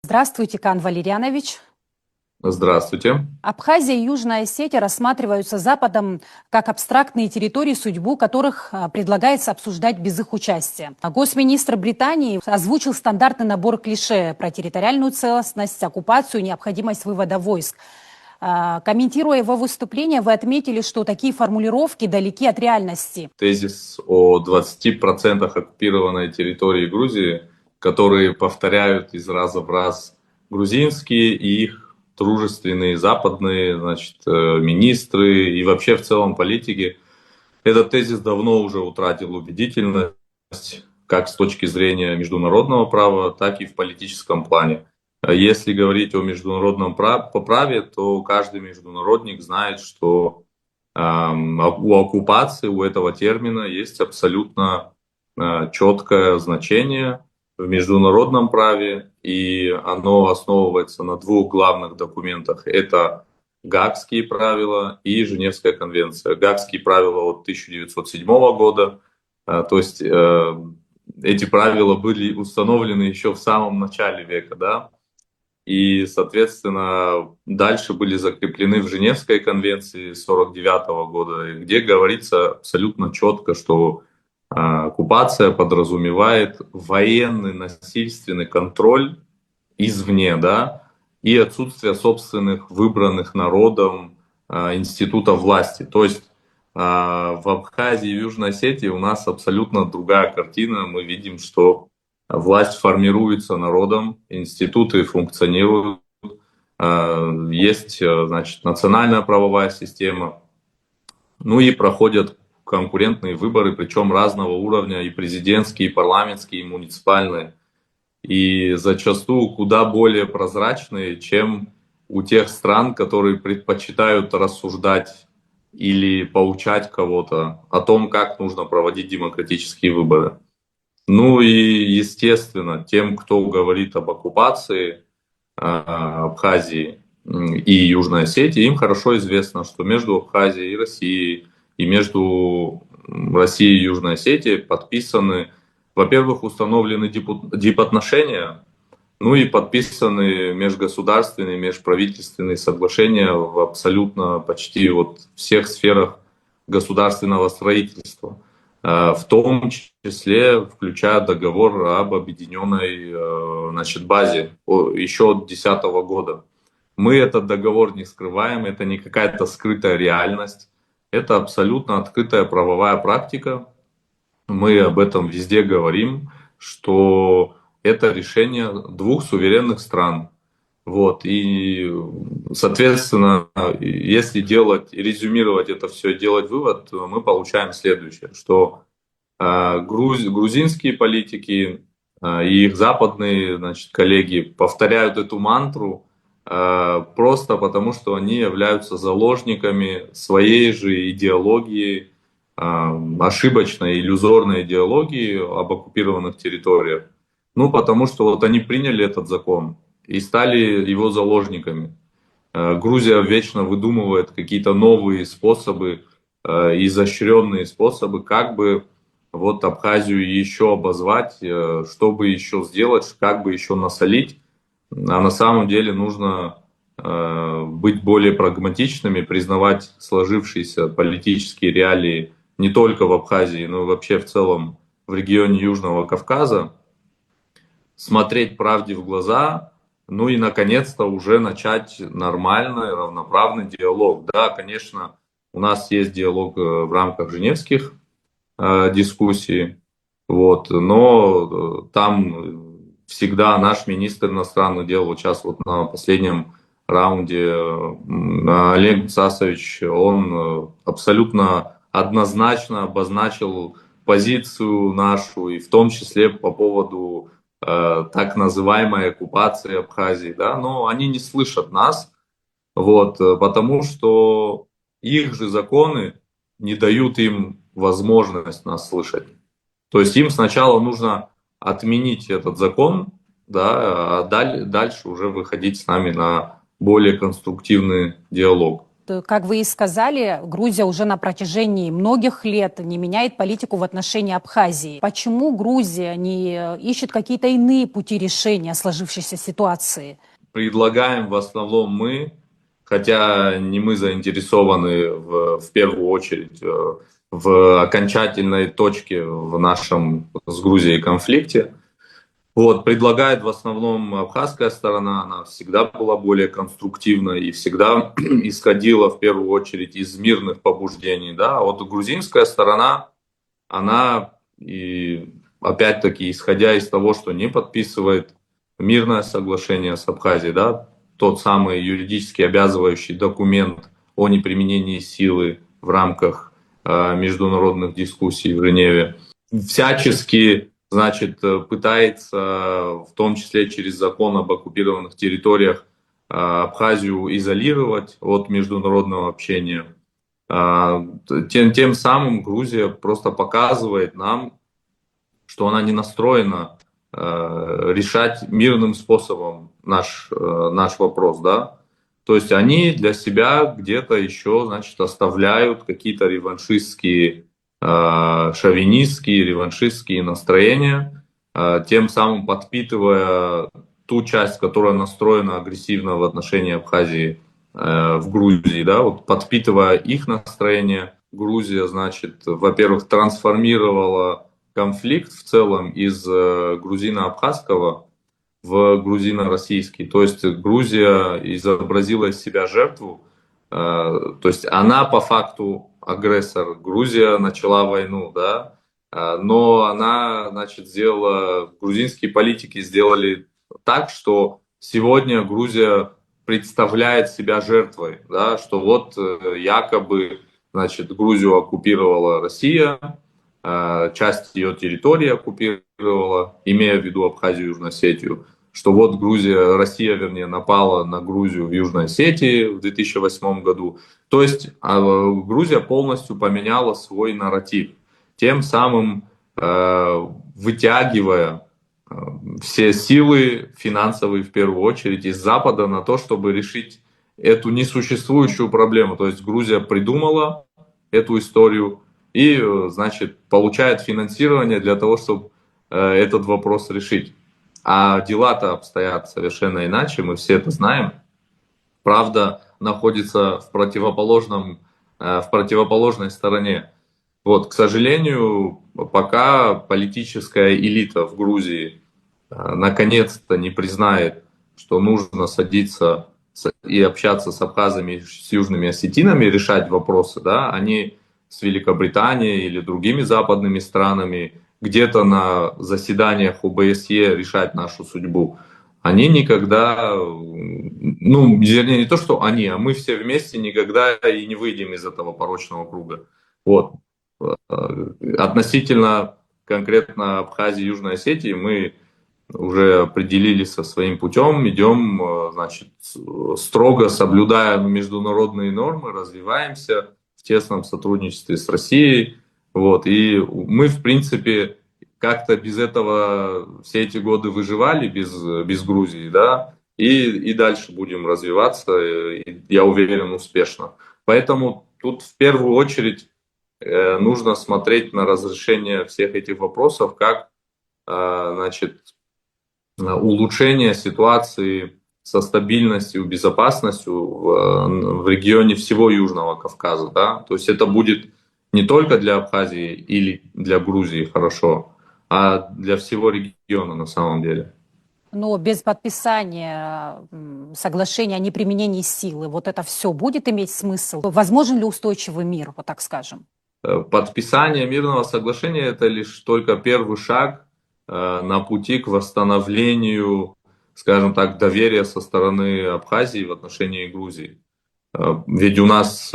Здравствуйте, Кан Валерьянович. Здравствуйте. Абхазия и Южная Осетия рассматриваются Западом как абстрактные территории, судьбу которых предлагается обсуждать без их участия. Госминистр Британии озвучил стандартный набор клише про территориальную целостность, оккупацию, необходимость вывода войск. Комментируя его выступление, вы отметили, что такие формулировки далеки от реальности. Тезис о 20% оккупированной территории Грузии, которые повторяют из раза в раз грузинские и их дружественные западные, министры и вообще в целом политики. Этот тезис давно уже утратил убедительность как с точки зрения международного права, так и в политическом плане. Если говорить о международном праве, то каждый международник знает, что у оккупации, у этого термина есть абсолютно четкое значение в международном праве, и оно основывается на двух главных документах. Это Гаагские правила и Женевская конвенция. Гаагские правила от 1907 года, то есть эти правила были установлены еще в самом начале века, да, и, соответственно, дальше были закреплены в Женевской конвенции 1949 года, где говорится абсолютно четко, что оккупация подразумевает военный насильственный контроль извне, да, и отсутствие собственных выбранных народом институтов власти. То есть в Абхазии и Южной Осетии у нас абсолютно другая картина. Мы видим, что власть формируется народом, институты функционируют, есть, национальная правовая система, ну и проходят конкурентные выборы, причем разного уровня, и президентские, и парламентские, и муниципальные, и зачастую куда более прозрачные, чем у тех стран, которые предпочитают рассуждать или поучать кого-то о том, как нужно проводить демократические выборы. Ну и, естественно, тем, кто говорит об оккупации Абхазии и Южной Осетии, им хорошо известно, что между Абхазией и Россией, и между Россией и Южной Осетией подписаны, во-первых, установлены дипотношения, ну и подписаны межгосударственные, межправительственные соглашения в абсолютно почти всех сферах государственного строительства. В том числе включая договор об объединенной базе еще от 2010 года. Мы этот договор не скрываем, это не какая-то скрытая реальность, это абсолютно открытая правовая практика. Мы об этом везде говорим, что это решение двух суверенных стран. И, соответственно, если резюмировать это все, делать вывод, то мы получаем следующее, что грузинские политики и их западные, коллеги повторяют эту мантру просто потому, что они являются заложниками своей же идеологии, ошибочной, иллюзорной идеологии об оккупированных территориях. Ну, потому что они приняли этот закон и стали его заложниками. Грузия вечно выдумывает какие-то новые способы, изощренные способы, как бы Абхазию еще обозвать, чтобы еще сделать, как бы еще насолить. А на самом деле нужно быть более прагматичными, признавать сложившиеся политические реалии не только в Абхазии, но и вообще в целом в регионе Южного Кавказа, смотреть правде в глаза, ну и наконец-то уже начать нормальный, равноправный диалог. Да, конечно, у нас есть диалог в рамках женевских дискуссий, но там всегда наш министр иностранных дел, сейчас на последнем раунде Олег Цасович, он абсолютно однозначно обозначил позицию нашу, и в том числе по поводу так называемой оккупации Абхазии, да, но они не слышат нас, потому что их же законы не дают им возможность нас слышать. То есть им сначала нужно отменить этот закон, да, а дальше уже выходить с нами на более конструктивный диалог. Как вы и сказали, Грузия уже на протяжении многих лет не меняет политику в отношении Абхазии. Почему Грузия не ищет какие-то иные пути решения сложившейся ситуации? Предлагаем в основном мы, хотя не мы заинтересованы в первую очередь в окончательной точке в нашем с Грузией конфликте. Вот, предлагает в основном абхазская сторона, она всегда была более конструктивна и всегда исходила в первую очередь из мирных побуждений, да, а вот грузинская сторона, она и опять-таки исходя из того, что не подписывает мирное соглашение с Абхазией, да, тот самый юридически обязывающий документ о неприменении силы в рамках международных дискуссий в Женеве, всячески, значит, пытается, в том числе через закон об оккупированных территориях, Абхазию изолировать от международного общения. Тем самым Грузия просто показывает нам, что она не настроена решать мирным способом наш вопрос, да. То есть они для себя где-то еще, значит, оставляют какие-то реваншистские, шовинистские, реваншистские настроения, тем самым подпитывая ту часть, которая настроена агрессивно в отношении Абхазии в Грузии, да, вот подпитывая их настроение, Грузия, значит, во-первых, трансформировала конфликт в целом из грузино-абхазского в грузино-российский. То есть Грузия изобразила из себя жертву, то есть она по факту агрессор. Грузия начала войну, да, но она, значит, сделала, грузинские политики сделали так, что сегодня Грузия представляет себя жертвой, да, что вот якобы, значит, Грузию оккупировала Россия, часть ее территории оккупировала, имея в виду Абхазию и Южную Осетию, что вот Россия, вернее, напала на Грузию в Южной Осетии в 2008 году. То есть Грузия полностью поменяла свой нарратив, тем самым вытягивая все силы финансовые, в первую очередь, из Запада на то, чтобы решить эту несуществующую проблему. То есть Грузия придумала эту историю и, значит, получает финансирование для того, чтобы этот вопрос решить. А дела-то обстоят совершенно иначе, мы все это знаем. Правда находится в противоположной стороне. Вот, к сожалению, пока политическая элита в Грузии наконец-то не признает, что нужно садиться и общаться с абхазами, с южными осетинами, решать вопросы, да, они с Великобританией или другими западными странами где-то на заседаниях ОБСЕ решать нашу судьбу, они никогда, ну, вернее, не то, что они, а мы все вместе никогда и не выйдем из этого порочного круга. Вот. Относительно конкретно Абхазии и Южной Осетии мы уже определились со своим путем, идем, значит, строго соблюдая международные нормы, развиваемся в тесном сотрудничестве с Россией. Вот. И мы, в принципе, как-то без этого все эти годы выживали, без Грузии, да, и дальше будем развиваться, я уверен, успешно. Поэтому тут в первую очередь нужно смотреть на разрешение всех этих вопросов как, значит, улучшение ситуации со стабильностью, безопасностью в регионе всего Южного Кавказа, да, то есть это будет не только для Абхазии или для Грузии хорошо, а для всего региона на самом деле. Но без подписания соглашения о неприменении силы, вот это все будет иметь смысл? Возможен ли устойчивый мир, вот так скажем? Подписание мирного соглашения – это лишь только первый шаг на пути к восстановлению, скажем так, доверия со стороны Абхазии в отношении Грузии. Ведь у нас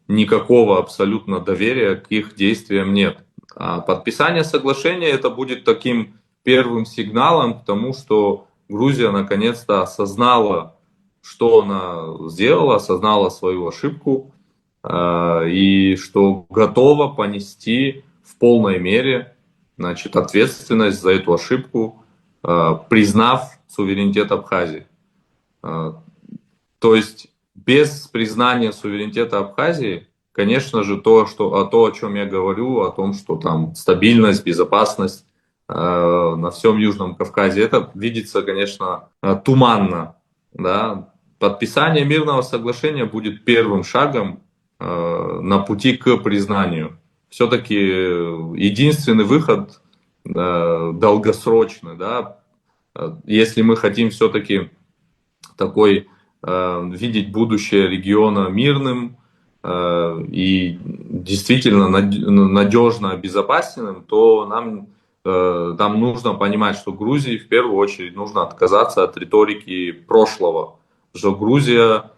никакого абсолютно доверия к их действиям нет. А подписание соглашения – это будет таким первым сигналом к тому, что Грузия наконец-то осознала, что она сделала, осознала свою ошибку, и что готова понести в полной мере, значит, ответственность за эту ошибку, признав суверенитет Абхазии. То есть Без признания суверенитета Абхазии, конечно же, то, о чем я говорю, о том, что там стабильность, безопасность на всем Южном Кавказе, это видится, конечно, туманно. Да? Подписание мирного соглашения будет первым шагом на пути к признанию. Все-таки единственный выход долгосрочный, да, если мы хотим все-таки такой видеть будущее региона мирным и действительно надежно обезопасенным, то нам нужно понимать, что Грузии в первую очередь нужно отказаться от риторики прошлого, что Грузия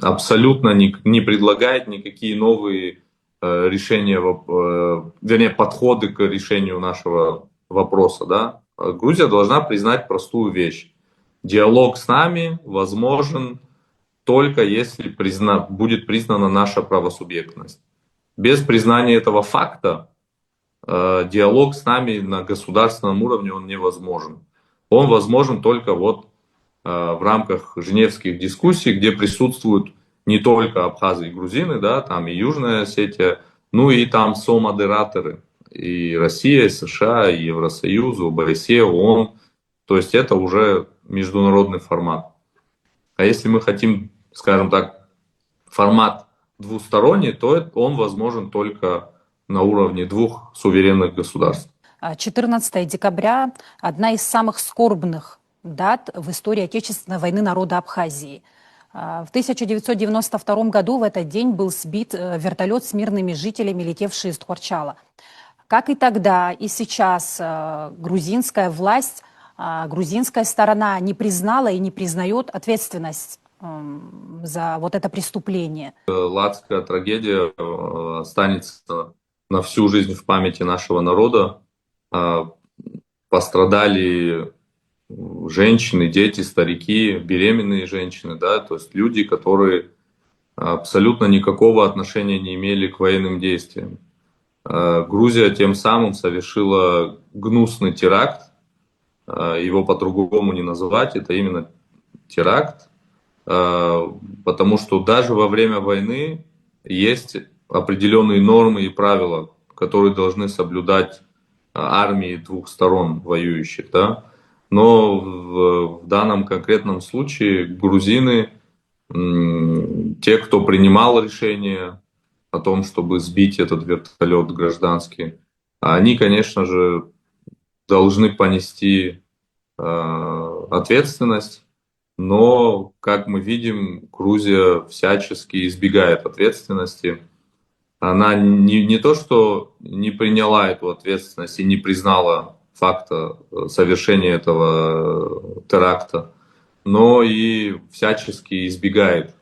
абсолютно не предлагает никакие новые решения, вернее, подходы к решению нашего вопроса. Да? Грузия должна признать простую вещь. Диалог с нами возможен только если будет признана наша правосубъектность. Без признания этого факта диалог с нами на государственном уровне он невозможен. Он возможен только вот в рамках женевских дискуссий, где присутствуют не только абхазы и грузины, да, там и Южная Осетия, ну и там со-модераторы, и Россия, и США, и Евросоюз, ОБСЕ, ООН. То есть это уже международный формат. А если мы хотим, скажем так, формат двусторонний, то он возможен только на уровне двух суверенных государств. 14 декабря – одна из самых скорбных дат в истории Отечественной войны народа Абхазии. В 1992 году в этот день был сбит вертолет с мирными жителями, летевший из Тхорчала. Как и тогда, и сейчас грузинская власть, грузинская сторона не признала и не признает ответственность за вот это преступление. Ладская трагедия останется на всю жизнь в памяти нашего народа. Пострадали женщины, дети, старики, беременные женщины, да, то есть люди, которые абсолютно никакого отношения не имели к военным действиям. Грузия тем самым совершила гнусный теракт, его по-другому не назвать, это именно теракт, потому что даже во время войны есть определенные нормы и правила, которые должны соблюдать армии двух сторон воюющих, да. Но в данном конкретном случае грузины, те, кто принимал решение о том, чтобы сбить этот вертолет гражданский, они, конечно же, должны понести ответственность, но, как мы видим, Грузия всячески избегает ответственности. Она не то, что не приняла эту ответственность и не признала факта совершения этого теракта, но и всячески избегает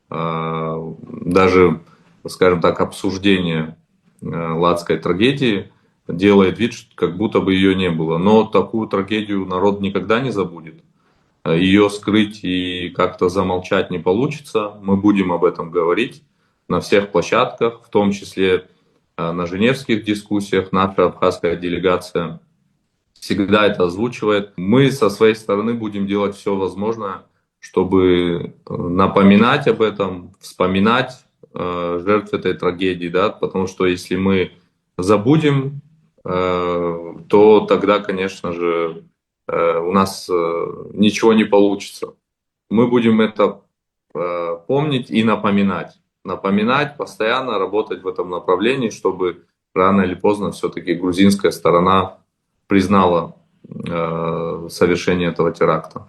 даже, скажем так, обсуждения ладской трагедии, делает вид, как будто бы ее не было. Но такую трагедию народ никогда не забудет. Ее скрыть и как-то замолчать не получится. Мы будем об этом говорить на всех площадках, в том числе на женевских дискуссиях. Наша абхазская делегация всегда это озвучивает. Мы со своей стороны будем делать все возможное, чтобы напоминать об этом, вспоминать жертв этой трагедии, да, потому что если мы забудем, то тогда, конечно же, у нас ничего не получится. Мы будем это помнить и напоминать. Напоминать, постоянно работать в этом направлении, чтобы рано или поздно все-таки грузинская сторона признала совершение этого теракта.